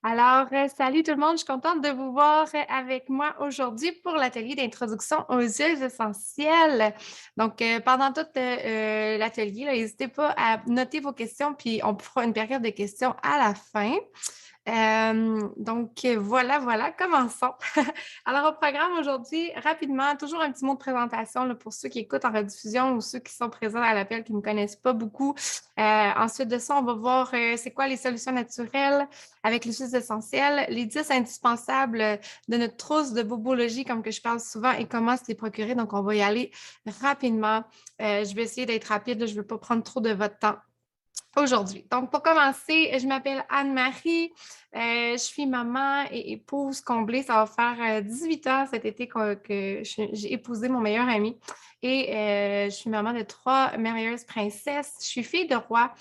Salut tout le monde, je suis contente de vous voir avec moi aujourd'hui pour l'atelier d'introduction aux huiles essentielles. Pendant tout l'atelier, n'hésitez pas à noter vos questions, puis on fera une période de questions à la fin. Voilà, commençons. Alors, au programme aujourd'hui, rapidement, toujours un petit mot de présentation là, pour ceux qui écoutent en rediffusion ou ceux qui sont présents à l'appel qui ne me connaissent pas beaucoup. Ensuite de ça, on va voir c'est quoi les solutions naturelles avec les huiles essentielles, les 10 indispensables de notre trousse de bobologie, comme que je parle souvent, et comment se les procurer. Donc, on va y aller rapidement. Je vais essayer d'être rapide, là, je ne veux pas prendre trop de votre temps aujourd'hui. Donc, pour commencer, je m'appelle Anne-Marie. Je suis maman et épouse comblée. Ça va faire 18 ans cet été que j'ai épousé mon meilleur ami. Et je suis maman de 3 merveilleuses princesses. Je suis fille de roi.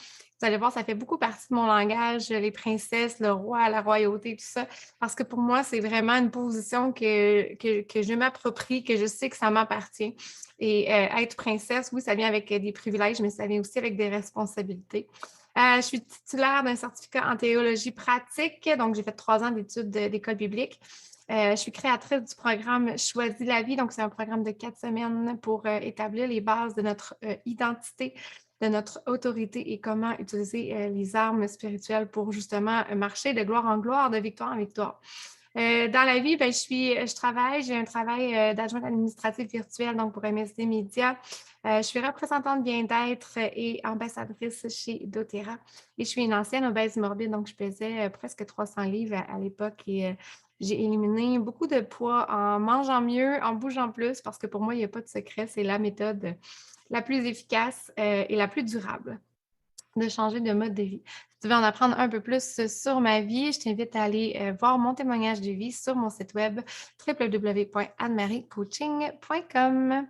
Vous allez voir, ça fait beaucoup partie de mon langage, les princesses, le roi, la royauté, tout ça. Parce que pour moi, c'est vraiment une position que je m'approprie, que je sais que ça m'appartient. Et être princesse, oui, ça vient avec des privilèges, mais ça vient aussi avec des responsabilités. Je suis titulaire d'un certificat en théologie pratique, donc j'ai fait 3 ans d'études d'école biblique. Je suis créatrice du programme Choisis la vie, donc c'est un programme de 4 semaines pour établir les bases de notre identité, de notre autorité et comment utiliser les armes spirituelles pour justement marcher de gloire en gloire, de victoire en victoire. Dans la vie, j'ai un travail d'adjointe administrative virtuelle, donc pour MSD Média. Je suis représentante bien-être et ambassadrice chez doTERRA. Et je suis une ancienne obèse morbide, donc je pesais presque 300 livres à l'époque et j'ai éliminé beaucoup de poids en mangeant mieux, en bougeant plus, parce que pour moi, il n'y a pas de secret. C'est la méthode la plus efficace et la plus durable de changer de mode de vie. Si tu veux en apprendre un peu plus sur ma vie, je t'invite à aller voir mon témoignage de vie sur mon site web www.annemariecoaching.com.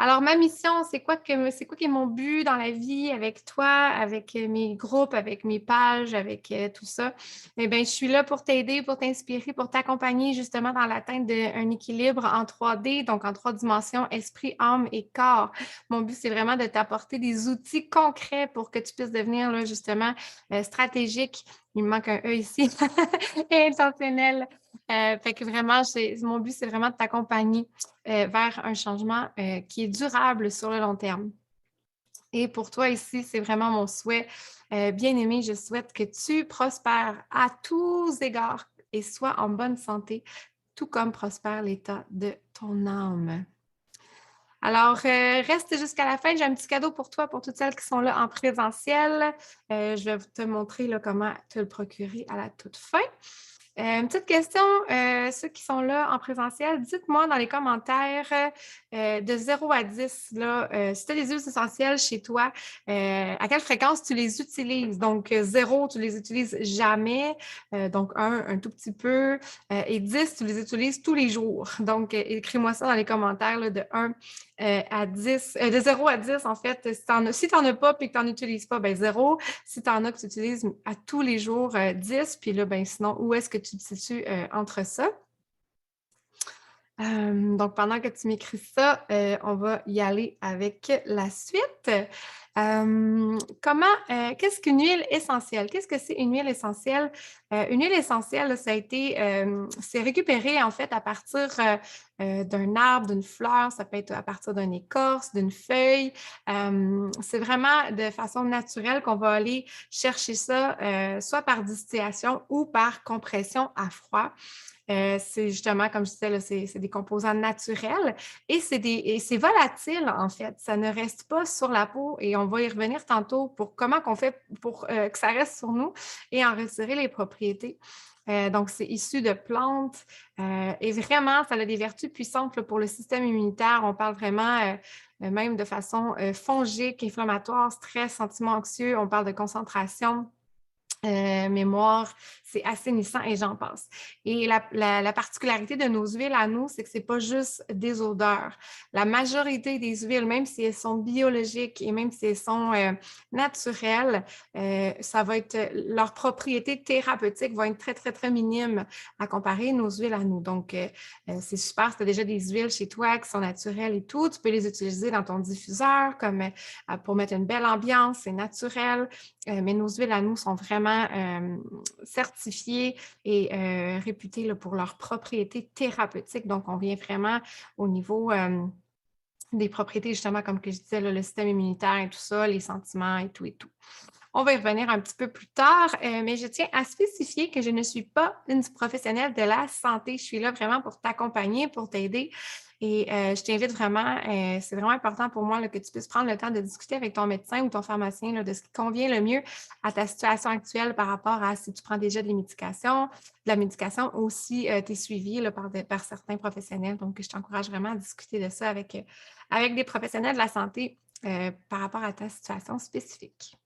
Alors, ma mission, c'est quoi qui est mon but dans la vie avec toi, avec mes groupes, avec mes pages, avec tout ça? Eh bien, je suis là pour t'aider, pour t'inspirer, pour t'accompagner justement dans l'atteinte d'un équilibre en 3D, donc en 3 dimensions, esprit, âme et corps. Mon but, c'est vraiment de t'apporter des outils concrets pour que tu puisses devenir là, justement stratégique. Il me manque un E ici, et intentionnel. Fait que vraiment, mon but, c'est vraiment de t'accompagner vers un changement qui est durable sur le long terme. Et pour toi ici, c'est vraiment mon souhait. Bien-aimé, je souhaite que tu prospères à tous égards et sois en bonne santé, tout comme prospère l'état de ton âme. Alors, reste jusqu'à la fin. J'ai un petit cadeau pour toi, pour toutes celles qui sont là en présentiel. Je vais te montrer là, comment te le procurer à la toute fin. Une petite question, ceux qui sont là en présentiel, dites-moi dans les commentaires de 0 à 10, là, si tu as des huiles essentielles chez toi, à quelle fréquence tu les utilises? Donc, 0, tu les utilises jamais. Donc, un tout petit peu. Et 10, tu les utilises tous les jours. Donc, écris-moi ça dans les commentaires là, de 1 à 10, de 0 à 10, en fait. Si tu n'en as pas et que tu n'en utilises pas, ben 0. Si tu en as que tu utilises à tous les jours, 10. Puis là, ben sinon, où est-ce que tu te situes entre ça? Donc, pendant que tu m'écris ça, on va y aller avec la suite. Qu'est-ce qu'une huile essentielle? Qu'est-ce que c'est une huile essentielle? Une huile essentielle, ça a été, c'est récupéré en fait à partir d'un arbre, d'une fleur, ça peut être à partir d'une écorce, d'une feuille. C'est vraiment de façon naturelle qu'on va aller chercher ça, soit par distillation ou par compression à froid. C'est justement, comme je disais, là, c'est des composants naturels et c'est volatile, en fait. Ça ne reste pas sur la peau et on va y revenir tantôt pour comment qu'on fait pour que ça reste sur nous et en retirer les propriétés. Donc, c'est issu de plantes et vraiment, ça a des vertus puissantes là, pour le système immunitaire. On parle vraiment même de façon fongique, inflammatoire, stress, sentiments anxieux. On parle de concentration. Mémoire, c'est assainissant et j'en passe. Et la particularité de nos huiles à nous, c'est que ce n'est pas juste des odeurs. La majorité des huiles, même si elles sont biologiques et même si elles sont naturelles, ça va être, leurs propriétés thérapeutiques vont être très, très, très minimes à comparer nos huiles à nous. Donc, c'est super si tu as déjà des huiles chez toi qui sont naturelles et tout. Tu peux les utiliser dans ton diffuseur comme pour mettre une belle ambiance, c'est naturel. Mais nos huiles à nous sont vraiment vraiment certifiés et réputés là, pour leurs propriétés thérapeutiques. Donc, on vient vraiment au niveau des propriétés, justement, comme que je disais, là, le système immunitaire et tout ça, les sentiments et tout et tout. On va y revenir un petit peu plus tard, mais je tiens à spécifier que je ne suis pas une professionnelle de la santé. Je suis là vraiment pour t'accompagner, pour t'aider. Et je t'invite vraiment, c'est vraiment important pour moi là, que tu puisses prendre le temps de discuter avec ton médecin ou ton pharmacien là, de ce qui convient le mieux à ta situation actuelle par rapport à si tu prends déjà de la médication ou si tu es suivi là, par certains professionnels. Donc, je t'encourage vraiment à discuter de ça avec des professionnels de la santé par rapport à ta situation spécifique.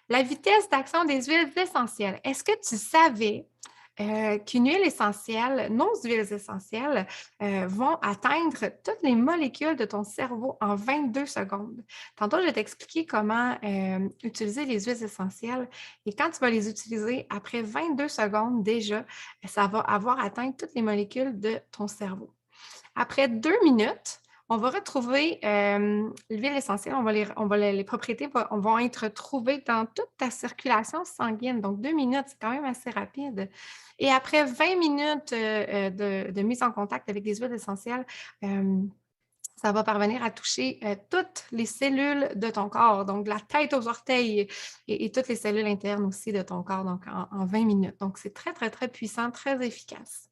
La vitesse d'action des huiles essentielles. Est-ce que tu savais qu'une huile essentielle, nos huiles essentielles, vont atteindre toutes les molécules de ton cerveau en 22 secondes? Tantôt, je vais t'expliquer comment utiliser les huiles essentielles. Et quand tu vas les utiliser, après 22 secondes déjà, ça va avoir atteint toutes les molécules de ton cerveau. Après 2 minutes, on va retrouver l'huile essentielle, les propriétés vont être trouvées dans toute ta circulation sanguine. Donc, 2 minutes, c'est quand même assez rapide. Et après 20 minutes de mise en contact avec des huiles essentielles, ça va parvenir à toucher toutes les cellules de ton corps, donc de la tête aux orteils et toutes les cellules internes aussi de ton corps, donc en 20 minutes. Donc, c'est très, très, très puissant, très efficace.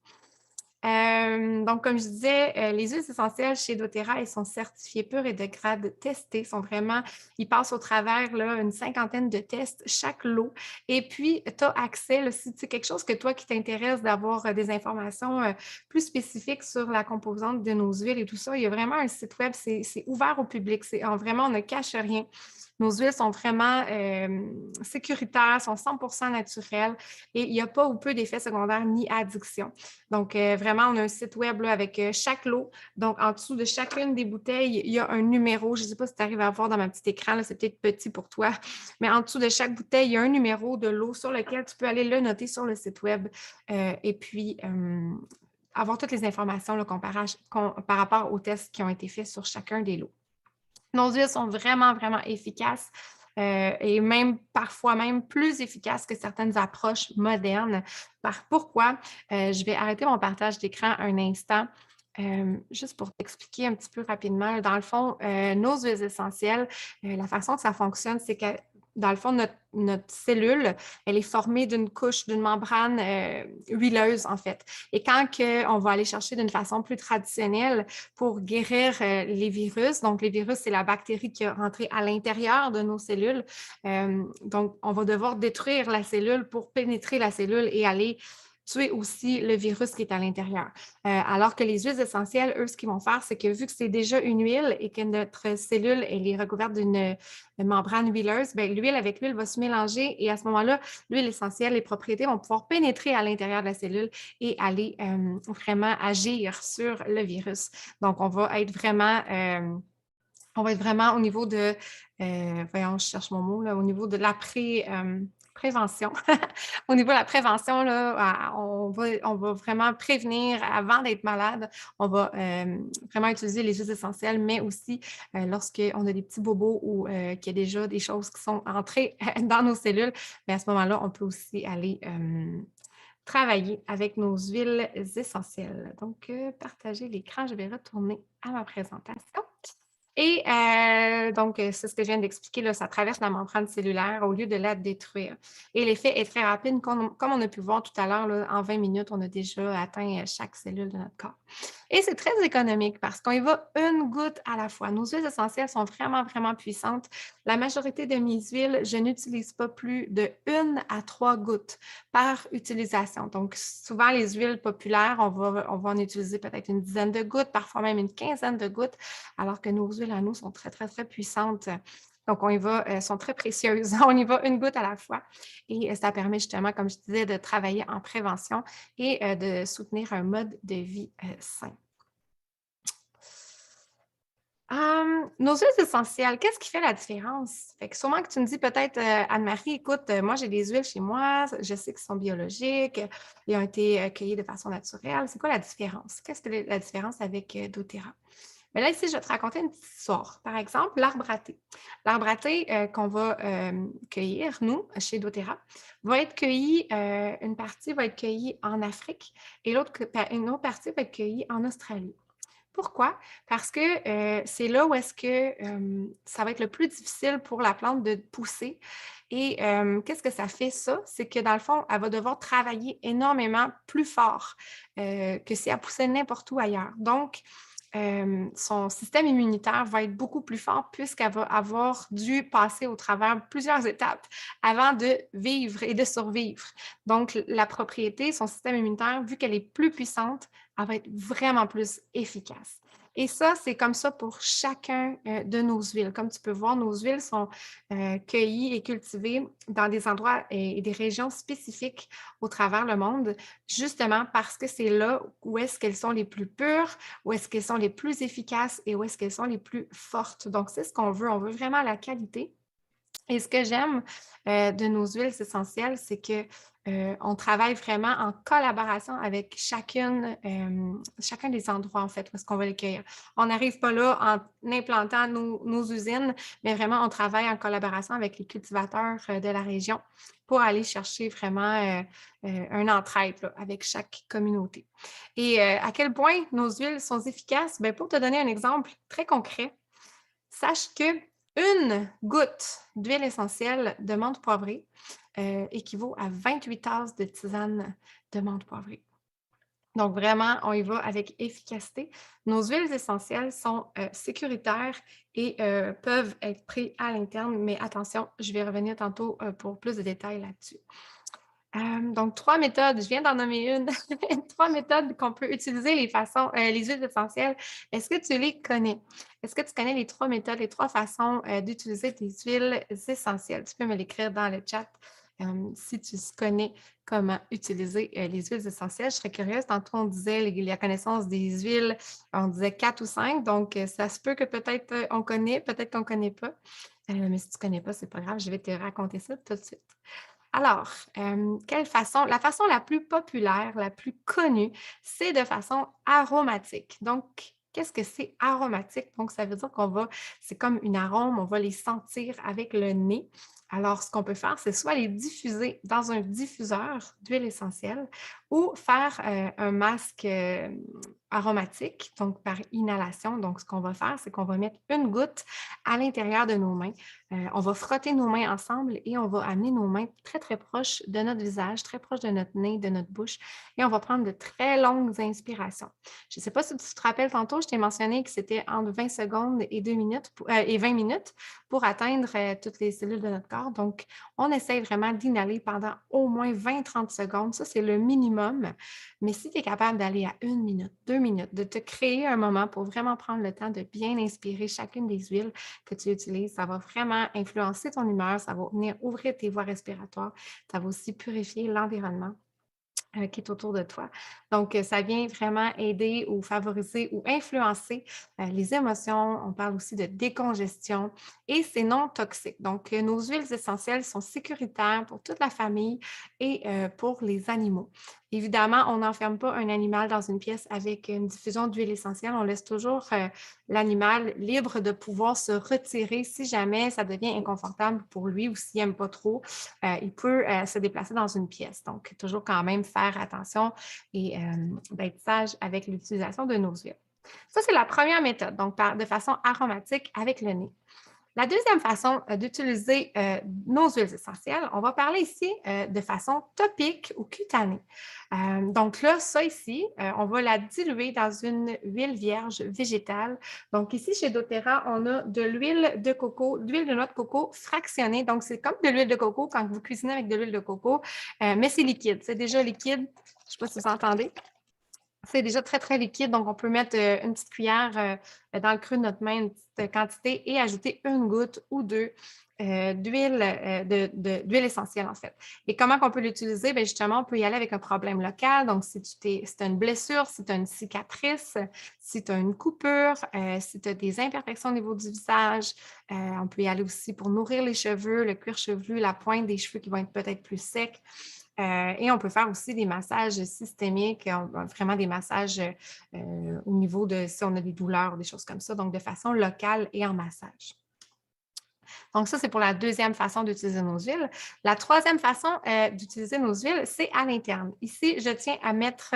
Donc, comme je disais, les huiles essentielles chez doTERRA, elles sont certifiées pures et de grade testé. Ils passent au travers là, une 50aine de tests chaque lot. Et puis, tu as accès, là, si c'est quelque chose que toi qui t'intéresse d'avoir des informations plus spécifiques sur la composante de nos huiles et tout ça, il y a vraiment un site web, c'est ouvert au public. Vraiment, on ne cache rien. Nos huiles sont vraiment sécuritaires, sont 100% naturelles et il n'y a pas ou peu d'effets secondaires ni addiction. Donc, vraiment, on a un site web là, avec chaque lot. Donc, en dessous de chacune des bouteilles, il y a un numéro. Je ne sais pas si tu arrives à voir dans ma petite écran, c'est peut-être petit pour toi, mais en dessous de chaque bouteille, il y a un numéro de lot sur lequel tu peux aller le noter sur le site web. Et puis, avoir toutes les informations là, par rapport aux tests qui ont été faits sur chacun des lots. Nos huiles sont vraiment, vraiment efficaces et même parfois même plus efficaces que certaines approches modernes. Pourquoi? Je vais arrêter mon partage d'écran un instant. Juste pour t'expliquer un petit peu rapidement, dans le fond, nos huiles essentielles, la façon que ça fonctionne, c'est que dans le fond, notre cellule, elle est formée d'une couche, d'une membrane huileuse, en fait. Et quand on va aller chercher d'une façon plus traditionnelle pour guérir les virus, donc les virus, c'est la bactérie qui est rentrée à l'intérieur de nos cellules. Donc, on va devoir détruire la cellule pour pénétrer la cellule et aller tuer aussi le virus qui est à l'intérieur. Alors que les huiles essentielles, eux, ce qu'ils vont faire, c'est que vu que c'est déjà une huile et que notre cellule, elle est recouverte d'une membrane huileuse, bien, l'huile avec l'huile va se mélanger et à ce moment-là, l'huile essentielle, les propriétés vont pouvoir pénétrer à l'intérieur de la cellule et aller vraiment agir sur le virus. Donc, on va être vraiment au niveau de, voyons, je cherche mon mot, là, au niveau de la prévention. Au niveau de la prévention, là, on va vraiment prévenir avant d'être malade. On va vraiment utiliser les huiles essentielles, mais aussi lorsqu'on a des petits bobos ou qu'il y a déjà des choses qui sont entrées dans nos cellules, mais à ce moment-là, on peut aussi aller travailler avec nos huiles essentielles. Donc, partager l'écran, je vais retourner à ma présentation. Et donc, c'est ce que je viens d'expliquer, là, ça traverse la membrane cellulaire au lieu de la détruire. Et l'effet est très rapide. Comme on a pu voir tout à l'heure, en 20 minutes, on a déjà atteint chaque cellule de notre corps. Et c'est très économique parce qu'on y va une goutte à la fois. Nos huiles essentielles sont vraiment, vraiment puissantes. La majorité de mes huiles, je n'utilise pas plus de 1 à 3 gouttes par utilisation. Donc, souvent, les huiles populaires, on va en utiliser peut-être une dizaine de gouttes, parfois même une quinzaine de gouttes, alors que nos huiles à nous sont très, très, très puissantes. Donc, on y va, elles sont très précieuses. On y va une goutte à la fois. Et ça permet justement, comme je disais, de travailler en prévention et de soutenir un mode de vie sain. Nos huiles essentielles, qu'est-ce qui fait la différence? Fait que sûrement que tu me dis peut-être, Anne-Marie, écoute, moi j'ai des huiles chez moi, je sais qu'ils sont biologiques, ils ont été cueillis de façon naturelle. C'est quoi la différence? Qu'est-ce que la différence avec doTERRA? Mais là, ici, je vais te raconter une petite histoire. Par exemple, l'arbre à thé. L'arbre à thé qu'on va cueillir, nous, chez doTERRA, va être cueilli, une partie va être cueillie en Afrique et une autre partie va être cueillie en Australie. Pourquoi? Parce que c'est là où est-ce que ça va être le plus difficile pour la plante de pousser. Et qu'est-ce que ça fait, ça? C'est que dans le fond, elle va devoir travailler énormément plus fort que si elle poussait n'importe où ailleurs. Donc, son système immunitaire va être beaucoup plus fort puisqu'elle va avoir dû passer au travers plusieurs étapes avant de vivre et de survivre. Donc, la propriété, son système immunitaire, vu qu'elle est plus puissante, elle va être vraiment plus efficace. Et ça, c'est comme ça pour chacun de nos huiles. Comme tu peux voir, nos huiles sont cueillies et cultivées dans des endroits et des régions spécifiques au travers le monde, justement parce que c'est là où est-ce qu'elles sont les plus pures, où est-ce qu'elles sont les plus efficaces et où est-ce qu'elles sont les plus fortes. Donc, c'est ce qu'on veut. On veut vraiment la qualité. Et ce que j'aime de nos huiles essentielles, c'est que on travaille vraiment en collaboration avec chacun des endroits, en fait, où est-ce qu'on va les cueillir. On n'arrive pas là en implantant nos usines, mais vraiment, on travaille en collaboration avec les cultivateurs de la région pour aller chercher vraiment un entraide là, avec chaque communauté. Et à quel point nos huiles sont efficaces? Bien, pour te donner un exemple très concret, sache que une goutte d'huile essentielle de menthe poivrée équivaut à 28 tasses de tisane de menthe poivrée. Donc, vraiment, on y va avec efficacité. Nos huiles essentielles sont sécuritaires et peuvent être prises à l'interne, mais attention, je vais revenir tantôt pour plus de détails là-dessus. Donc, 3 méthodes, je viens d'en nommer une. 3 méthodes qu'on peut utiliser les huiles essentielles. Est-ce que tu les connais? Est-ce que tu connais les 3 méthodes, les 3 façons d'utiliser tes huiles essentielles? Tu peux me l'écrire dans le chat si tu connais comment utiliser les huiles essentielles. Je serais curieuse. Tantôt, on disait la connaissance des huiles, on disait 4 ou 5. Donc, ça se peut que peut-être on connaît, peut-être qu'on ne connaît pas. Mais si tu ne connais pas, ce n'est pas grave. Je vais te raconter ça tout de suite. Alors, la façon la plus populaire, la plus connue, c'est de façon aromatique. Donc, qu'est-ce que c'est aromatique? Donc, ça veut dire c'est comme une arôme, on va les sentir avec le nez. Alors, ce qu'on peut faire, c'est soit les diffuser dans un diffuseur d'huile essentielle ou faire un masque aromatique, donc par inhalation. Donc, ce qu'on va faire, c'est qu'on va mettre une goutte à l'intérieur de nos mains. On va frotter nos mains ensemble et on va amener nos mains très, très proches de notre visage, très proches de notre nez, de notre bouche. Et on va prendre de très longues inspirations. Je ne sais pas si tu te rappelles tantôt, je t'ai mentionné que c'était entre 20 secondes et 20 minutes pour atteindre toutes les cellules de notre corps. Donc, on essaie vraiment d'inhaler pendant au moins 20-30 secondes. Ça, c'est le minimum. Mais si tu es capable d'aller à 1 minute, 2 minutes, de te créer un moment pour vraiment prendre le temps de bien inspirer chacune des huiles que tu utilises, ça va vraiment influencer ton humeur, ça va venir ouvrir tes voies respiratoires, ça va aussi purifier l'environnement qui est autour de toi. Donc, ça vient vraiment aider ou favoriser ou influencer les émotions. On parle aussi de décongestion et c'est non toxique. Donc, nos huiles essentielles sont sécuritaires pour toute la famille et pour les animaux. Évidemment, on n'enferme pas un animal dans une pièce avec une diffusion d'huile essentielle. On laisse toujours l'animal libre de pouvoir se retirer si jamais ça devient inconfortable pour lui ou s'il n'aime pas trop. Il peut se déplacer dans une pièce. Donc, toujours quand même faire attention et d'être sage avec l'utilisation de nos huiles. Ça, c'est la première méthode, donc de façon aromatique avec le nez. La deuxième façon d'utiliser nos huiles essentielles, on va parler ici de façon topique ou cutanée. Donc là, ça ici, on va la diluer dans une huile vierge végétale. Donc ici, chez doTERRA, on a de l'huile de coco, d'huile de noix de coco fractionnée. Donc c'est comme de l'huile de coco quand vous cuisinez avec de l'huile de coco, mais c'est liquide. C'est déjà liquide. Je ne sais pas si vous entendez. C'est déjà très, très liquide, donc on peut mettre une petite cuillère dans le creux de notre main, petite quantité et ajouter une goutte ou deux d'huile essentielle, en fait. Et comment on peut l'utiliser? Bien, justement, on peut y aller avec un problème local. Donc, si tu as une blessure, si tu as une cicatrice, si tu as une coupure, si tu as des imperfections au niveau du visage, on peut y aller aussi pour nourrir les cheveux, le cuir chevelu, la pointe des cheveux qui vont être peut-être plus secs. Et on peut faire aussi des massages systémiques, vraiment des massages au niveau de si on a des douleurs ou des choses comme ça, donc de façon locale et en massage. Donc, ça, c'est pour la deuxième façon d'utiliser nos huiles. La troisième façon d'utiliser nos huiles, c'est à l'interne. Ici, je tiens à mettre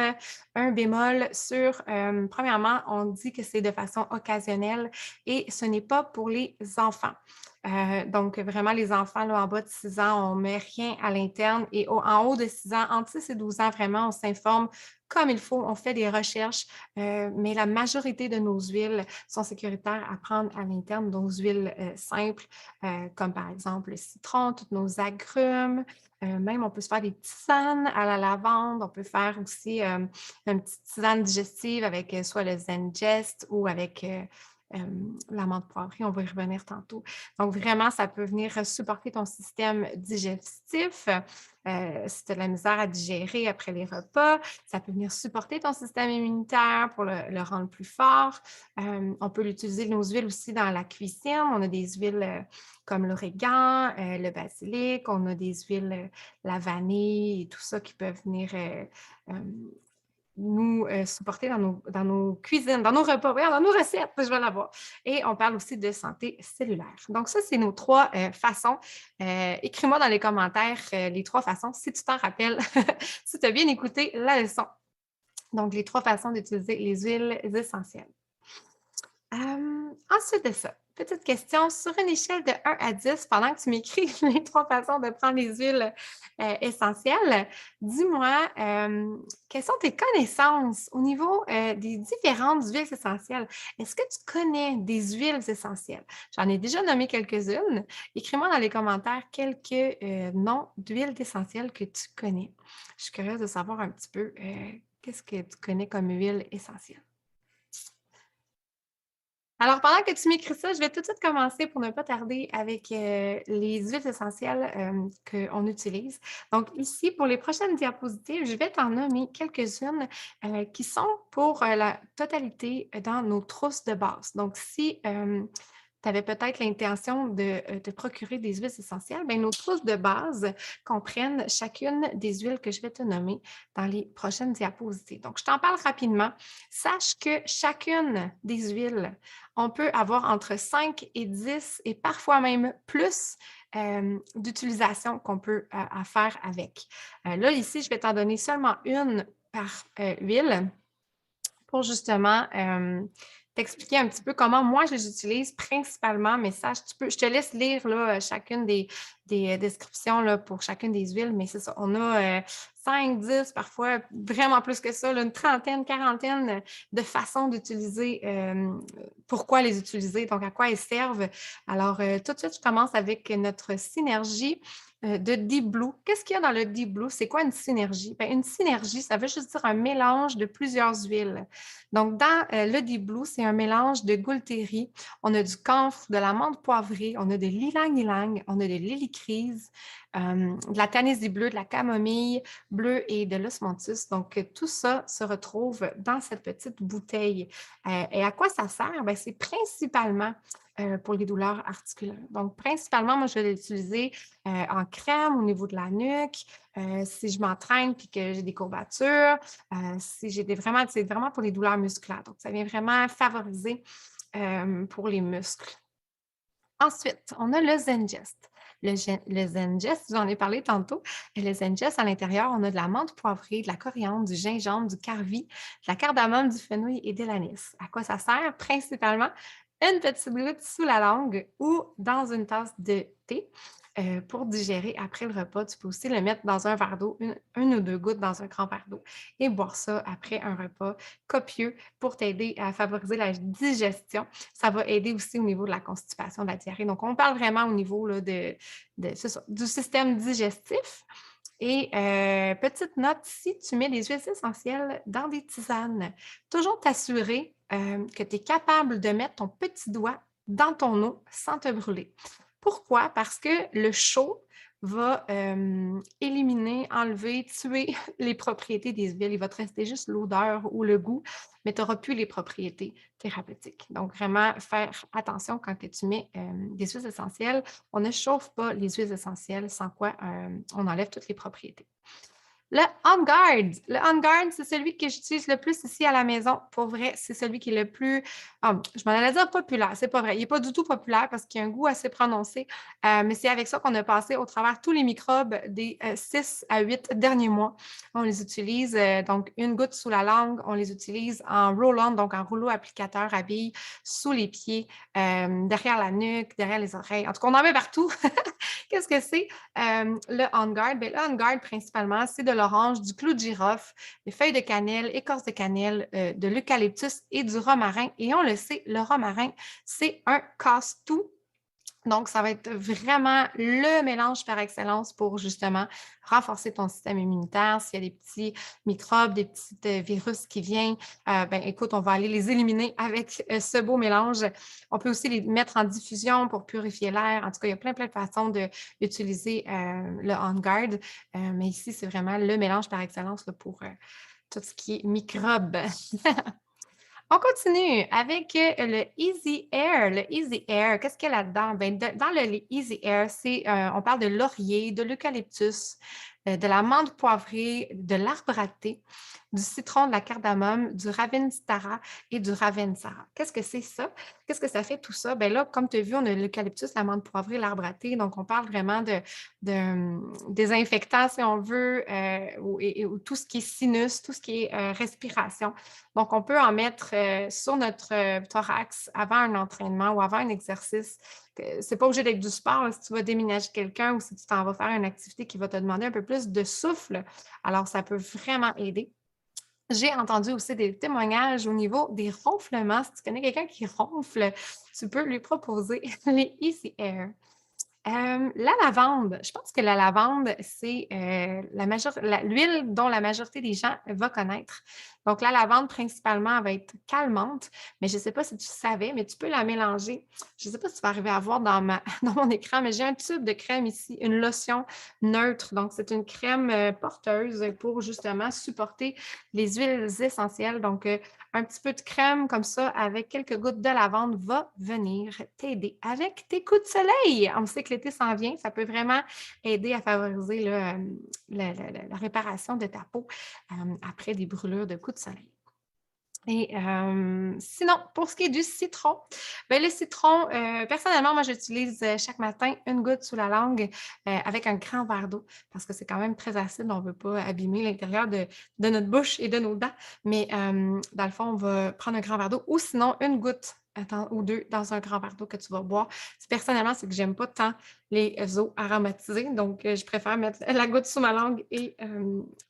un bémol sur, premièrement, on dit que c'est de façon occasionnelle et ce n'est pas pour les enfants. Donc, vraiment, les enfants là, en bas de 6 ans, on ne met rien à l'interne et en haut de 6 ans, entre 6 et 12 ans, vraiment, on s'informe comme il faut, on fait des recherches, mais la majorité de nos huiles sont sécuritaires à prendre à l'interne, nos huiles simples, comme par exemple le citron, tous nos agrumes. Même, on peut se faire des tisanes à la lavande. On peut faire aussi une petite tisane digestive avec soit le Zengest ou avec l'amande poivrée. On va y revenir tantôt. Donc, vraiment, ça peut venir supporter ton système digestif. Si tu as de la misère à digérer après les repas, ça peut venir supporter ton système immunitaire pour le rendre plus fort. On peut l'utiliser, nos huiles aussi dans la cuisine. On a des huiles comme l'origan, le basilic, on a des huiles, la vanille et tout ça qui peuvent venir nous supporter dans nos cuisines, dans nos repas, dans nos recettes, je vais l'avoir. Et on parle aussi de santé cellulaire. Donc, ça, c'est nos trois façons. Écris-moi dans les commentaires les trois façons, si tu t'en rappelles, si tu as bien écouté la leçon. Donc, les trois façons d'utiliser les huiles essentielles. Ensuite de ça, petite question, sur une échelle de 1 à 10, pendant que tu m'écris les trois façons de prendre les huiles essentielles, dis-moi, quelles sont tes connaissances au niveau des différentes huiles essentielles? Est-ce que tu connais des huiles essentielles? J'en ai déjà nommé quelques-unes. Écris-moi dans les commentaires quelques noms d'huiles essentielles que tu connais. Je suis curieuse de savoir un petit peu qu'est-ce que tu connais comme huile essentielle. Alors, pendant que tu m'écris ça, je vais tout de suite commencer pour ne pas tarder avec les huiles essentielles qu'on utilise. Donc, ici, pour les prochaines diapositives, je vais t'en nommer quelques-unes qui sont pour la totalité dans nos trousses de base. Donc, si tu avais peut-être l'intention de te procurer des huiles essentielles, bien, nos trousses de base comprennent chacune des huiles que je vais te nommer dans les prochaines diapositives. Donc, je t'en parle rapidement. Sache que chacune des huiles, on peut avoir entre 5 et 10 et parfois même plus d'utilisation qu'on peut faire avec. Là, ici, je vais t'en donner seulement une par huile pour justement t'expliquer un petit peu comment moi je les utilise principalement, mais sache, je te laisse lire là, chacune des descriptions là, pour chacune des huiles, mais c'est ça, on a 5, 10, parfois vraiment plus que ça, là, une trentaine, quarantaine de façons d'utiliser, pourquoi les utiliser, donc à quoi elles servent. Alors, tout de suite, je commence avec notre synergie de Deep Blue. Qu'est-ce qu'il y a dans le Deep Blue? C'est quoi une synergie? Bien, une synergie, ça veut juste dire un mélange de plusieurs huiles. Donc, dans le Deep Blue, c'est un mélange de Gualteri. On a du camphre, de l'amande poivrée, on a de l'ylang-ylang, on a de l'hélicryse, de la tanaisie bleue, de la camomille bleue et de l'osmanthus. Donc, tout ça se retrouve dans cette petite bouteille. Et à quoi ça sert? Bien, c'est principalement pour les douleurs articulaires. Donc, principalement, moi, je vais l'utiliser en crème au niveau de la nuque, si je m'entraîne puis que j'ai des courbatures, si j'ai vraiment, c'est vraiment pour les douleurs musculaires. Donc, ça vient vraiment favoriser pour les muscles. Ensuite, on a le Zengest. Le Zengest, j'en ai parlé tantôt. Le Zengest, à l'intérieur, on a de la menthe poivrée, de la coriandre, du gingembre, du carvi, de la cardamome, du fenouil et de l'anis. À quoi ça sert? Principalement, une petite goutte sous la langue ou dans une tasse de thé pour digérer après le repas. Tu peux aussi le mettre dans un verre d'eau, une ou deux gouttes dans un grand verre d'eau et boire ça après un repas copieux pour t'aider à favoriser la digestion. Ça va aider aussi au niveau de la constipation, de la diarrhée. Donc, on parle vraiment au niveau là, du système digestif. Et petite note, si tu mets des huiles essentielles dans des tisanes, toujours t'assurer que tu es capable de mettre ton petit doigt dans ton eau sans te brûler. Pourquoi? Parce que le chaud va éliminer, enlever, tuer les propriétés des huiles. Il va te rester juste l'odeur ou le goût, mais tu n'auras plus les propriétés thérapeutiques. Donc, vraiment faire attention quand que tu mets des huiles essentielles. On ne chauffe pas les huiles essentielles, sans quoi on enlève toutes les propriétés. Le On Guard. Le On Guard, c'est celui que j'utilise le plus ici à la maison. Pour vrai, c'est celui qui est le plus, je m'en allais dire populaire, c'est pas vrai. Il n'est pas du tout populaire parce qu'il a un goût assez prononcé, mais c'est avec ça qu'on a passé au travers tous les microbes des 6 à 8 derniers mois. On les utilise, donc une goutte sous la langue, on les utilise en roll-on, donc en rouleau applicateur à billes, sous les pieds, derrière la nuque, derrière les oreilles. En tout cas, on en met partout. Qu'est-ce que c'est? Le On Guard, bien, le On Guard, principalement, c'est de l'orange, du clou de girofle, des feuilles de cannelle, écorce de cannelle, de l'eucalyptus et du romarin. Et on le sait, le romarin, c'est un casse-tout. Donc, ça va être vraiment le mélange par excellence pour justement renforcer ton système immunitaire. S'il y a des petits microbes, des petits virus qui viennent, ben, écoute, on va aller les éliminer avec ce beau mélange. On peut aussi les mettre en diffusion pour purifier l'air. En tout cas, il y a plein de façons d'utiliser le On Guard. Mais ici, c'est vraiment le mélange par excellence là, pour tout ce qui est microbes. On continue avec le Easy Air. Le Easy Air, qu'est-ce qu'il y a là-dedans? Ben, dans le Easy Air, on parle de laurier, de l'eucalyptus, de la menthe poivrée, de l'arbre à thé, du citron, de la cardamome, du ravensara et du ravensara. Qu'est-ce que c'est ça? Qu'est-ce que ça fait tout ça? Ben là, comme tu as vu, on a l'eucalyptus, la menthe poivrée, l'arbre à thé. Donc, on parle vraiment de désinfectant, si on veut, ou tout ce qui est sinus, tout ce qui est respiration. Donc, on peut en mettre sur notre thorax avant un entraînement ou avant un exercice. C'est pas obligé d'être du sport là, si tu vas déménager quelqu'un ou si tu t'en vas faire une activité qui va te demander un peu plus de souffle. Alors, ça peut vraiment aider. J'ai entendu aussi des témoignages au niveau des ronflements. Si tu connais quelqu'un qui ronfle, tu peux lui proposer les Easy Air. La lavande, je pense que la lavande, c'est l'huile dont la majorité des gens va connaître. Donc, la lavande, principalement, elle va être calmante, mais je ne sais pas si tu savais, mais tu peux la mélanger. Je ne sais pas si tu vas arriver à voir dans mon écran, mais j'ai un tube de crème ici, une lotion neutre. Donc, c'est une crème porteuse pour justement supporter les huiles essentielles. Donc, un petit peu de crème comme ça avec quelques gouttes de lavande va venir t'aider avec tes coups de soleil. On sait que l'été s'en vient, ça peut vraiment aider à favoriser là, la réparation de ta peau après des brûlures de coups de soleil. Et sinon, pour ce qui est du citron, bien, le citron, personnellement, moi, j'utilise chaque matin une goutte sous la langue avec un grand verre d'eau parce que c'est quand même très acide. On ne veut pas abîmer l'intérieur de notre bouche et de nos dents. Mais dans le fond, on va prendre un grand verre d'eau ou sinon une goutte ou deux dans un grand verre d'eau que tu vas boire. Personnellement, c'est que j'aime pas tant les eaux aromatisées. Donc, je préfère mettre la goutte sous ma langue et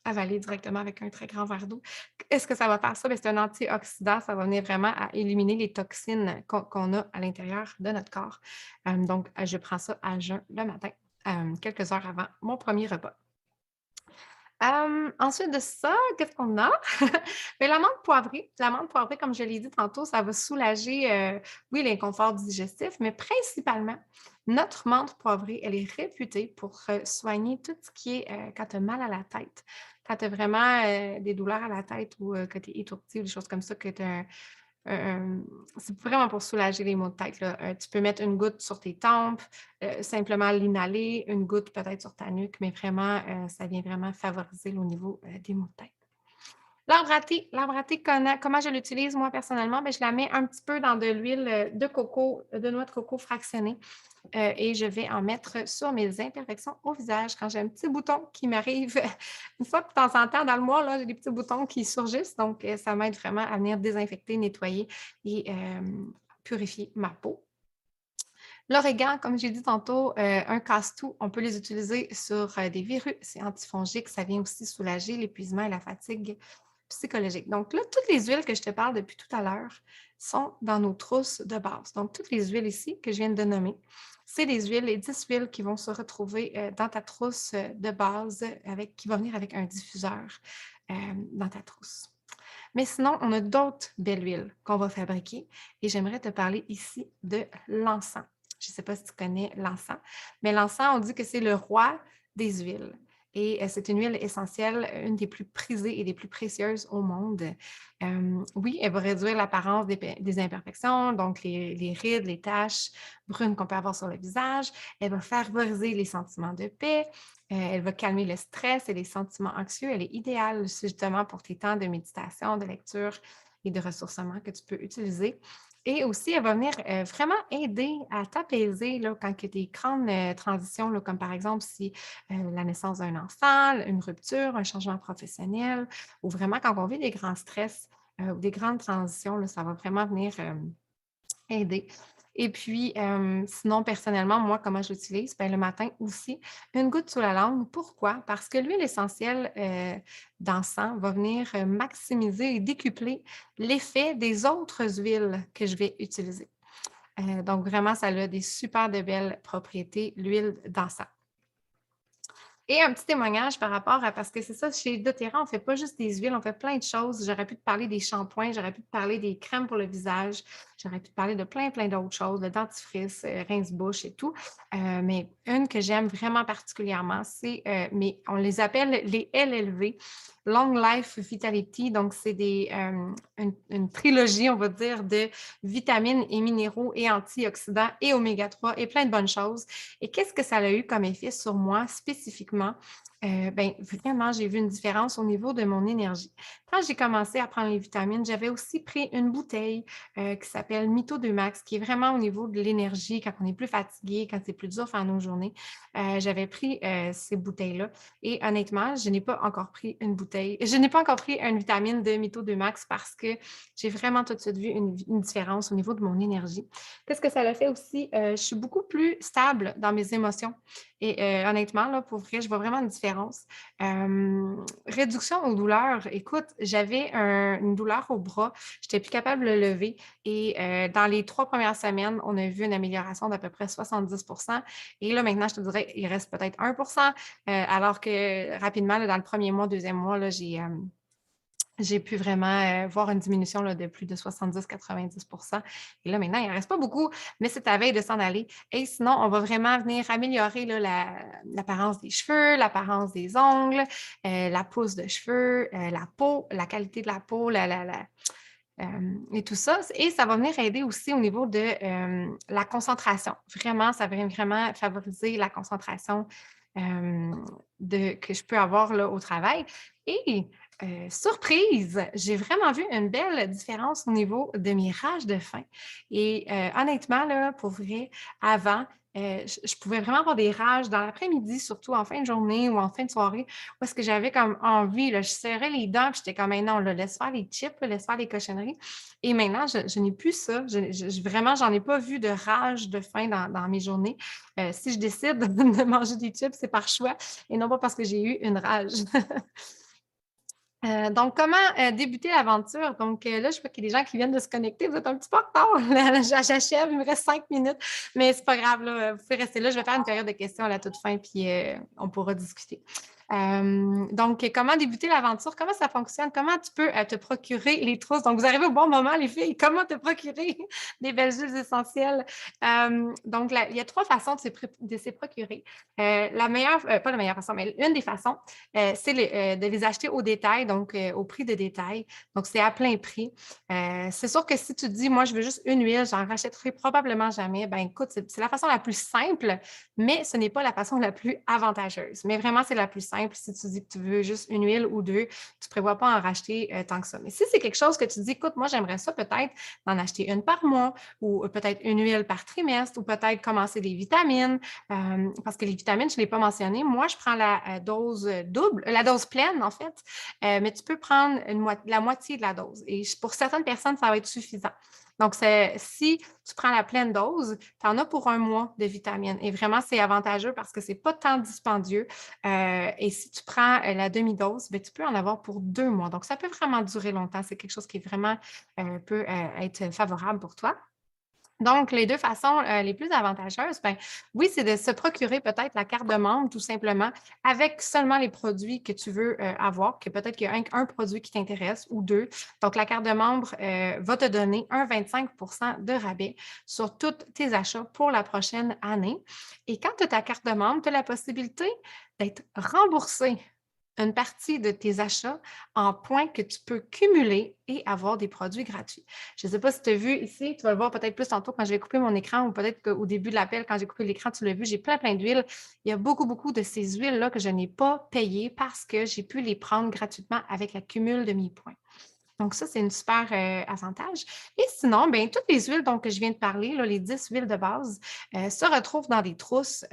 avaler directement avec un très grand verre d'eau. Est-ce que ça va faire ça? Bien, c'est un antioxydant. Ça va venir vraiment à éliminer les toxines qu'on a à l'intérieur de notre corps. Donc, je prends ça à jeun le matin, quelques heures avant mon premier repas. Ensuite de ça, qu'est-ce qu'on a? Bien, la menthe poivrée. La menthe poivrée, comme je l'ai dit tantôt, ça va soulager, oui, l'inconfort digestif, mais principalement, notre menthe poivrée, elle est réputée pour soigner tout ce qui est quand tu as mal à la tête, quand tu as vraiment des douleurs à la tête ou que tu es étourdi ou des choses comme ça, que tu as c'est vraiment pour soulager les maux de tête, là. Tu peux mettre une goutte sur tes tempes, simplement l'inhaler, une goutte peut-être sur ta nuque, mais vraiment, ça vient vraiment favoriser au niveau des maux de tête. L'arbre à thé, comment je l'utilise moi personnellement? Bien, je la mets un petit peu dans de l'huile de coco, de noix de coco fractionnée et je vais en mettre sur mes imperfections au visage quand j'ai un petit bouton qui m'arrive une fois de temps en temps dans le mois, là, j'ai des petits boutons qui surgissent, donc ça m'aide vraiment à venir désinfecter, nettoyer et purifier ma peau. L'origan, comme j'ai dit tantôt, un casse-tout, on peut les utiliser sur des verrues, c'est antifongique, ça vient aussi soulager l'épuisement et la fatigue psychologique. Donc là, toutes les huiles que je te parle depuis tout à l'heure sont dans nos trousses de base. Donc, toutes les huiles ici que je viens de nommer, c'est les huiles, les 10 huiles qui vont se retrouver dans ta trousse de base qui va venir avec un diffuseur dans ta trousse. Mais sinon, on a d'autres belles huiles qu'on va fabriquer et j'aimerais te parler ici de l'encens. Je ne sais pas si tu connais l'encens, mais l'encens, on dit que c'est le roi des huiles. Et c'est une huile essentielle, une des plus prisées et des plus précieuses au monde. Oui, elle va réduire l'apparence des imperfections, donc les rides, les taches brunes qu'on peut avoir sur le visage. Elle va favoriser les sentiments de paix. Elle va calmer le stress et les sentiments anxieux. Elle est idéale justement pour tes temps de méditation, de lecture et de ressourcement que tu peux utiliser. Et aussi, elle va venir vraiment aider à t'apaiser là, quand il y a des grandes transitions, là, comme par exemple si la naissance d'un enfant, une rupture, un changement professionnel, ou vraiment quand on vit des grands stress ou des grandes transitions, là, ça va vraiment venir aider. Et puis, sinon, personnellement, moi, comment je l'utilise? Ben, le matin aussi, une goutte sous la langue. Pourquoi? Parce que l'huile essentielle d'encens va venir maximiser et décupler l'effet des autres huiles que je vais utiliser. Donc, vraiment, ça a des super de belles propriétés, l'huile d'encens. Et un petit témoignage par rapport à, parce que c'est ça, chez doTERRA, on ne fait pas juste des huiles, on fait plein de choses. J'aurais pu te parler des shampoings, j'aurais pu te parler des crèmes pour le visage, j'aurais pu te parler de plein d'autres choses, de dentifrice, rince-bouche et tout. Mais une que j'aime vraiment particulièrement, c'est, mais on les appelle les LLV, Long Life Vitality. Donc, c'est une trilogie, on va dire, de vitamines et minéraux et antioxydants et oméga 3 et plein de bonnes choses. Et qu'est-ce que ça a eu comme effet sur moi spécifiquement? Ben, vraiment, j'ai vu une différence au niveau de mon énergie. Quand j'ai commencé à prendre les vitamines, j'avais aussi pris une bouteille qui s'appelle Mito 2 Max, qui est vraiment au niveau de l'énergie, quand on est plus fatigué, quand c'est plus dur faire nos journées. J'avais pris ces bouteilles-là et honnêtement, je n'ai pas encore pris une bouteille. Je n'ai pas encore pris une vitamine de Mito 2 Max parce que j'ai vraiment tout de suite vu une différence au niveau de mon énergie. Qu'est-ce que ça a fait aussi? Je suis beaucoup plus stable dans mes émotions. Et honnêtement, là, pour vrai, je vois vraiment une différence. Réduction aux douleurs. Écoute, j'avais une douleur au bras. Je n'étais plus capable de le lever. Et dans les 3 premières semaines, on a vu une amélioration d'à peu près 70%. Et là, maintenant, je te dirais, il reste peut-être 1%. Alors que rapidement, là, dans le premier mois, deuxième mois, là, j'ai pu vraiment voir une diminution là, de plus de 70-90%. Et là, maintenant, il n'en reste pas beaucoup, mais c'est à veille de s'en aller. Et sinon, on va vraiment venir améliorer là, l'apparence des cheveux, l'apparence des ongles, la pousse de cheveux, la peau, la qualité de la peau, et tout ça. Et ça va venir aider aussi au niveau de la concentration. Vraiment, ça va vraiment favoriser la concentration que je peux avoir là, au travail. Et surprise, j'ai vraiment vu une belle différence au niveau de mes rages de faim. Et honnêtement, là, pour vrai, avant, je pouvais vraiment avoir des rages dans l'après-midi, surtout en fin de journée ou en fin de soirée, où est-ce que j'avais comme envie, là, je serrais les dents, puis j'étais comme, mais non, là, laisse faire les chips, là, laisse faire les cochonneries. Et maintenant, je n'ai plus ça. Vraiment, j'en ai pas vu de rage de faim dans mes journées. Si je décide de manger des chips, c'est par choix et non pas parce que j'ai eu une rage. Donc, comment débuter l'aventure? Donc, là, je vois qu'il y a des gens qui viennent de se connecter. Vous êtes un petit peu en retard. J'achève, il me reste 5 minutes, mais c'est pas grave. Là, vous pouvez rester là. Je vais faire une période de questions à la toute fin, puis on pourra discuter. Donc, comment débuter l'aventure? Comment ça fonctionne? Comment tu peux te procurer les trousses? Donc, vous arrivez au bon moment, les filles. Comment te procurer des belles huiles essentielles? Donc, il y a 3 façons de se procurer. La meilleure, pas la meilleure façon, mais une des façons, c'est de les acheter au détail, donc au prix de détail. Donc, c'est à plein prix. C'est sûr que si tu te dis, moi, je veux juste une huile, j'en rachèterai probablement jamais. Ben écoute, c'est la façon la plus simple, mais ce n'est pas la façon la plus avantageuse. Mais vraiment, c'est la plus simple si tu dis que tu veux juste une huile ou deux, tu ne prévois pas en racheter tant que ça. Mais si c'est quelque chose que tu dis, écoute, moi, j'aimerais ça peut-être d'en acheter une par mois ou peut-être une huile par trimestre ou peut-être commencer des vitamines, parce que les vitamines, je ne l'ai pas mentionné. Moi, je prends la dose double, la dose pleine, en fait, mais tu peux prendre la moitié de la dose. Et pour certaines personnes, ça va être suffisant. Donc, si tu prends la pleine dose, tu en as pour un mois de vitamines. Et vraiment, c'est avantageux parce que ce n'est pas tant dispendieux. Et si tu prends la demi-dose, ben, tu peux en avoir pour 2 mois. Donc, ça peut vraiment durer longtemps. C'est quelque chose qui est vraiment peut être favorable pour toi. Donc, les 2 façons, les plus avantageuses, ben, oui, c'est de se procurer peut-être la carte de membre tout simplement avec seulement les produits que tu veux, avoir, que peut-être qu'il y a un produit qui t'intéresse ou 2. Donc la carte de membre, va te donner un 25 de rabais sur tous tes achats pour la prochaine année et quand tu as ta carte de membre, tu as la possibilité d'être remboursé une partie de tes achats en points que tu peux cumuler et avoir des produits gratuits. Je ne sais pas si tu as vu ici, tu vas le voir peut-être plus tantôt quand je vais couper mon écran ou peut-être qu'au début de l'appel, quand j'ai coupé l'écran, tu l'as vu, j'ai plein d'huiles. Il y a beaucoup de ces huiles-là que je n'ai pas payées parce que j'ai pu les prendre gratuitement avec la cumul de mes points. Donc ça, c'est une super, avantage et sinon, bien, toutes les huiles donc que je viens de parler, là, les 10 huiles de base, se retrouvent dans des trousses.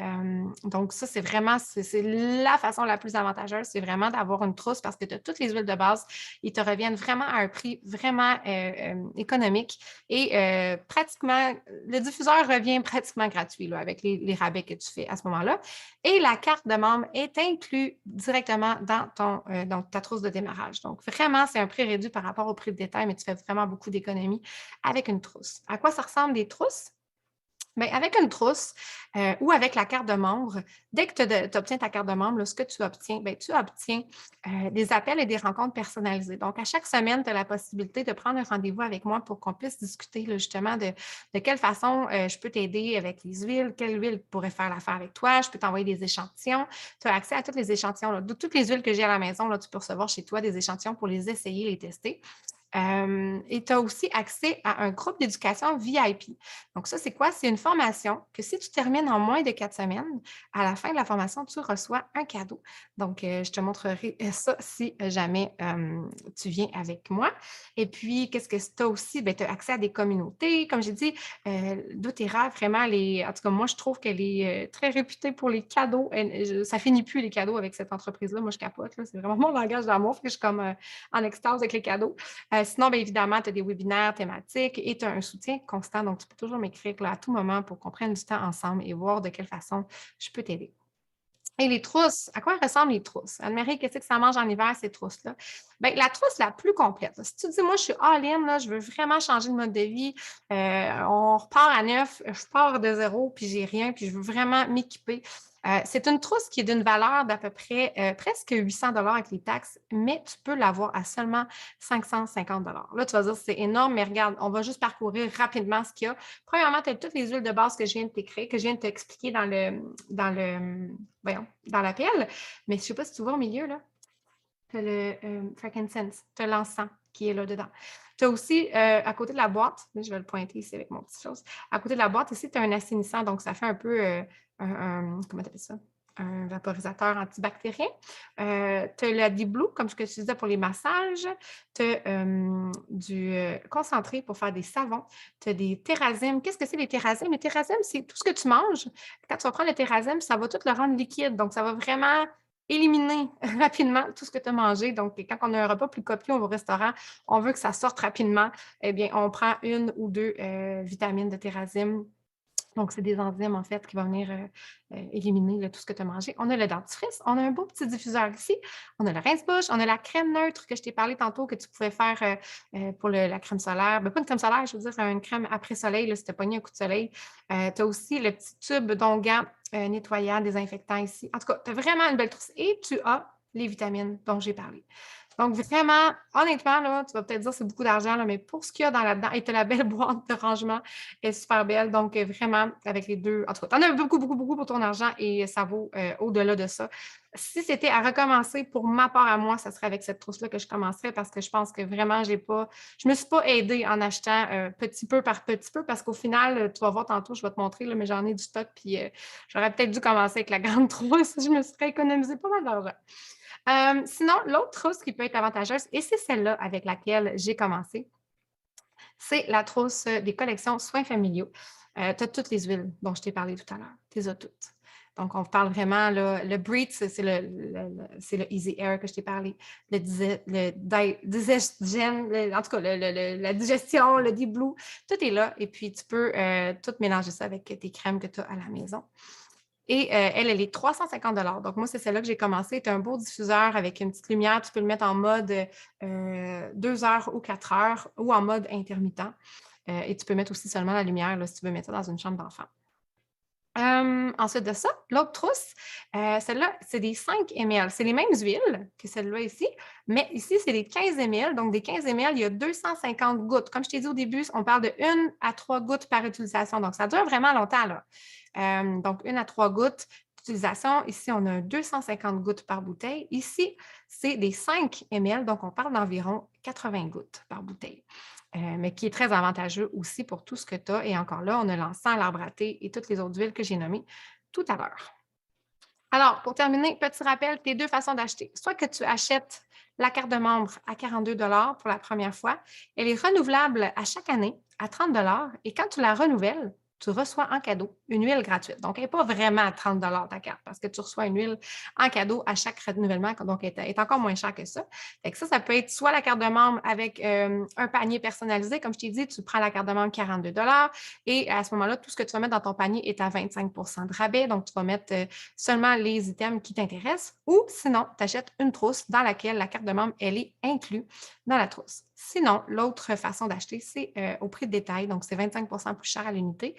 Donc ça, c'est vraiment c'est la façon la plus avantageuse, c'est vraiment d'avoir une trousse parce que tu as toutes les huiles de base. Ils te reviennent vraiment à un prix vraiment, économique et pratiquement le diffuseur revient pratiquement gratuit là, avec les rabais que tu fais à ce moment-là et la carte de membre est inclue directement dans donc ta trousse de démarrage. Donc vraiment, c'est un prix réduit par rapport au prix de détail, mais tu fais vraiment beaucoup d'économies avec une trousse. À quoi ça ressemble des trousses? Bien, avec une trousse ou avec la carte de membre, dès que tu obtiens ta carte de membre, là, ce que tu obtiens, bien, tu obtiens des appels et des rencontres personnalisées. Donc, à chaque semaine, tu as la possibilité de prendre un rendez-vous avec moi pour qu'on puisse discuter là, justement de quelle façon je peux t'aider avec les huiles, quelle huile pourrait faire l'affaire avec toi. Je peux t'envoyer des échantillons. Tu as accès à tous les échantillons. Là. De toutes les huiles que j'ai à la maison, là, tu peux recevoir chez toi des échantillons pour les essayer, les tester. Et tu as aussi accès à un groupe d'éducation VIP. Donc, ça, c'est quoi? C'est une formation que si tu termines en moins de 4 semaines, à la fin de la formation, tu reçois un cadeau. Donc, je te montrerai ça si jamais tu viens avec moi. Et puis, qu'est-ce que tu as aussi? Tu as accès à des communautés. Comme j'ai dit, doTERRA, vraiment, en tout cas, moi, je trouve qu'elle est très réputée pour les cadeaux. Ça finit plus les cadeaux avec cette entreprise-là. Moi, je capote. Là. C'est vraiment mon langage d'amour. Je suis comme en extase avec les cadeaux. Sinon, bien évidemment, tu as des webinaires thématiques et tu as un soutien constant. Donc, tu peux toujours m'écrire là, à tout moment pour qu'on prenne du temps ensemble et voir de quelle façon je peux t'aider. Et les trousses, à quoi ressemblent les trousses? Anne-Marie, qu'est-ce que ça mange en hiver, ces trousses-là? Bien, la trousse la plus complète. Là, si tu dis, moi, je suis all-in, là, je veux vraiment changer de mode de vie, on repart à neuf, je pars de zéro, puis j'ai rien, puis je veux vraiment m'équiper. C'est une trousse qui est d'une valeur d'à peu près presque 800 avec les taxes, mais tu peux l'avoir à seulement 550 Là, tu vas dire, c'est énorme, mais regarde, on va juste parcourir rapidement ce qu'il y a. Premièrement, tu as toutes les huiles de base que je viens de t'écrire, que je viens de t'expliquer dans l'appel. Mais je ne sais pas si tu vois au milieu, là, tu as le frankincense, tu as l'encens qui est là dedans. Tu as aussi, à côté de la boîte, je vais le pointer ici avec mon petit chose, à côté de la boîte aussi, tu as un assainissant, donc ça fait un peu comment tu appelles ça? Un vaporisateur antibactérien. Tu as la Deep Blue, comme ce que tu disais pour les massages. Tu as du concentré pour faire des savons. Tu as des thérasimes. Qu'est-ce que c'est les thérasimes? Les thérasimes, c'est tout ce que tu manges. Quand tu vas prendre le thérasime, ça va tout le rendre liquide. Donc, ça va vraiment éliminer rapidement tout ce que tu as mangé. Donc, quand on a un repas plus copieux au restaurant, on veut que ça sorte rapidement. Eh bien, on prend une ou deux vitamines de thérasime. Donc, c'est des enzymes, en fait, qui vont venir éliminer là, tout ce que tu as mangé. On a le dentifrice, on a un beau petit diffuseur ici, on a le rince-bouche, on a la crème neutre que je t'ai parlé tantôt que tu pouvais faire pour la crème solaire. Ben, pas une crème solaire, je veux dire, c'est une crème après soleil, là, si tu as pogné un coup de soleil. Tu as aussi le petit tube d'onguent nettoyant, désinfectant ici. En tout cas, tu as vraiment une belle trousse. Et tu as les vitamines dont j'ai parlé. Donc, vraiment, honnêtement, là, tu vas peut-être dire que c'est beaucoup d'argent, là, mais pour ce qu'il y a dans là-dedans, et tu as la belle boîte de rangement, elle est super belle. Donc, vraiment, avec les deux, en tout cas, tu en as beaucoup pour ton argent et ça vaut au-delà de ça. Si c'était à recommencer pour ma part à moi, ça serait avec cette trousse-là que je commencerais parce que je pense que vraiment, je me suis pas aidée en achetant petit peu par petit peu parce qu'au final, tu vas voir tantôt, je vais te montrer, là, mais j'en ai du stock puis j'aurais peut-être dû commencer avec la grande trousse. Je me serais économisé pas mal d'argent. Sinon, l'autre trousse qui peut être avantageuse, et c'est celle-là avec laquelle j'ai commencé, c'est la trousse des collections soins familiaux. Tu as toutes les huiles dont je t'ai parlé tout à l'heure. Tu les as toutes. Donc, on parle vraiment, là, le Breathe, c'est le Easy Air que je t'ai parlé. Digestion, en tout cas, la digestion, le Deep Blue, tout est là. Et puis, tu peux tout mélanger ça avec tes crèmes que tu as à la maison. Et elle est 350 Donc, moi, c'est celle-là que j'ai commencé. C'est un beau diffuseur avec une petite lumière. Tu peux le mettre en mode 2 heures ou 4 heures ou en mode intermittent. Et tu peux mettre aussi seulement la lumière là, si tu veux mettre ça dans une chambre d'enfant. Ensuite de ça, l'autre trousse, celle-là, c'est des 5 ml. C'est les mêmes huiles que celle-là ici, mais ici, c'est des 15 ml. Donc, des 15 ml, il y a 250 gouttes. Comme je t'ai dit au début, on parle de 1 à 3 gouttes par utilisation. Donc, ça dure vraiment longtemps, là. Donc, 1 à 3 gouttes d'utilisation. Ici, on a 250 gouttes par bouteille. Ici, c'est des 5 ml. Donc, on parle d'environ 80 gouttes par bouteille. Mais qui est très avantageux aussi pour tout ce que tu as. Et encore là, on a l'encens, l'arbre à thé et toutes les autres huiles que j'ai nommées tout à l'heure. Alors, pour terminer, petit rappel, tes deux façons d'acheter. Soit que tu achètes la carte de membre à 42 pour la première fois. Elle est renouvelable à chaque année à 30 et quand tu la renouvelles, tu reçois en cadeau une huile gratuite. Donc, elle n'est pas vraiment à 30 ta carte parce que tu reçois une huile en cadeau à chaque renouvellement, donc elle est encore moins chère que ça. Fait que ça peut être soit la carte de membre avec un panier personnalisé. Comme je t'ai dit, tu prends la carte de membre 42 et à ce moment-là, tout ce que tu vas mettre dans ton panier est à 25 de rabais. Donc, tu vas mettre seulement les items qui t'intéressent ou sinon, tu achètes une trousse dans laquelle la carte de membre, elle est inclue dans la trousse. Sinon, l'autre façon d'acheter, c'est au prix de détail. Donc, c'est 25 plus cher à l'unité.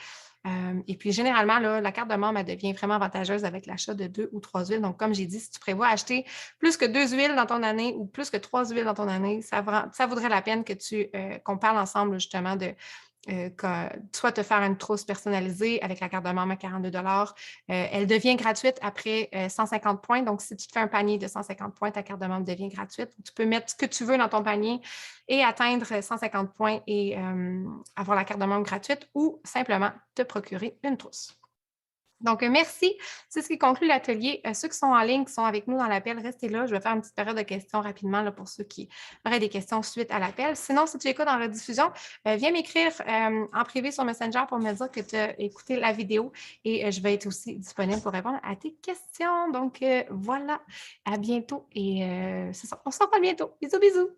Et puis, généralement, là, la carte de membre, elle devient vraiment avantageuse avec l'achat de 2 ou 3 huiles. Donc, comme j'ai dit, si tu prévois acheter plus que 2 huiles dans ton année ou plus que 3 huiles dans ton année, ça vaudrait la peine qu'on parle ensemble justement de soit te faire une trousse personnalisée avec la carte de membre à 42 elle devient gratuite après 150 points. Donc, si tu te fais un panier de 150 points, ta carte de membre devient gratuite. Tu peux mettre ce que tu veux dans ton panier et atteindre 150 points et avoir la carte de membre gratuite ou simplement te procurer une trousse. Donc, merci. C'est ce qui conclut l'atelier. Ceux qui sont en ligne, qui sont avec nous dans l'appel, restez là. Je vais faire une petite période de questions rapidement là, pour ceux qui auraient des questions suite à l'appel. Sinon, si tu écoutes en rediffusion, viens m'écrire en privé sur Messenger pour me dire que tu as écouté la vidéo et je vais être aussi disponible pour répondre à tes questions. Donc, voilà. À bientôt et c'est ça. On se revoit bientôt. Bisous, bisous.